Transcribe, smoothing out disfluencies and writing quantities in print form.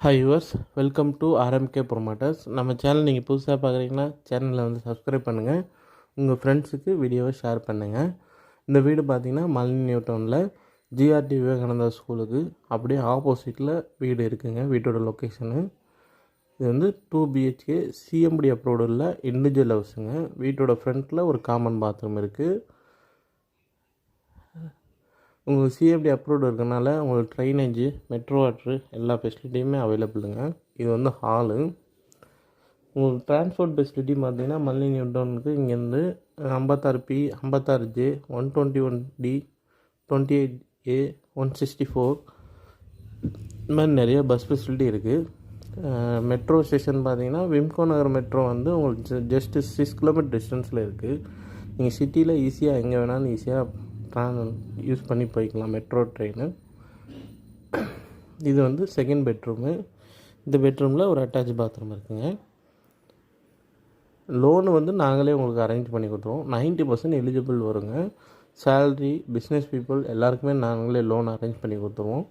Hi yours, welcome to RMK promoters. நம்ம channel நீங்கள் புதுசாக பார்க்குறீங்கன்னா சேனலை வந்து சப்ஸ்கிரைப் பண்ணுங்கள், உங்கள் ஃப்ரெண்ட்ஸுக்கு வீடியோவை ஷேர் பண்ணுங்கள். இந்த வீடு பார்த்திங்கன்னா மல்னி நியூ டவுனில் ஜிஆர்டி விவேகானந்தா ஸ்கூலுக்கு அப்படியே ஆப்போசிட்டில் வீடு இருக்குங்க. வீட்டோட லொக்கேஷனு இது வந்து 2 BHK சிஎம்டி அப்ரூவ்டு உள்ள இண்டிவிஜுவல் ஹவுஸுங்க. வீட்டோட ஃப்ரண்ட்டில் ஒரு காமன் பாத்ரூம் இருக்குது. உங்களுக்கு சிஎம்டி அப்ரூவ்டு இருக்கனால உங்களுக்கு ட்ரைனேஜு, மெட்ரோ வாட்ரு எல்லா ஃபெசிலிட்டியுமே அவைலபிளுங்க. இது வந்து ஹாலு. உங்களுக்கு ட்ரான்ஸ்போர்ட் ஃபெசிலிட்டி பார்த்தீங்கன்னா மல்னி நியூ டவுனுக்கு இங்கேருந்து 56P, 56J, 121D, 28A, 164 இந்த மாதிரி நிறைய பஸ் ஃபெசிலிட்டி இருக்குது. மெட்ரோ ஸ்டேஷன் பார்த்தீங்கன்னா விம்கோ நகர் மெட்ரோ வந்து உங்களுக்கு ஜஸ்ட்டு 6 கிலோமீட்டர் டிஸ்டன்ஸில் இருக்குது. நீங்கள் சிட்டியில் ஈஸியாக எங்கே வேணாலும் ஈஸியாக யூஸ் பண்ணி போய்க்கலாம் மெட்ரோ ட்ரெயினு. இது வந்து செகண்ட் பெட்ரூமு. இந்த பெட்ரூமில் ஒரு அட்டாச் பாத்ரூம் இருக்குங்க. லோனு வந்து நாங்களே உங்களுக்கு அரேஞ்ச் பண்ணி கொடுத்துருவோம். 90% எலிஜிபிள் வருங்க. சேல்ரி, பிஸ்னஸ் பீப்புள் எல்லாருக்குமே நாங்களே லோன் அரேஞ்ச் பண்ணி கொடுத்துருவோம்.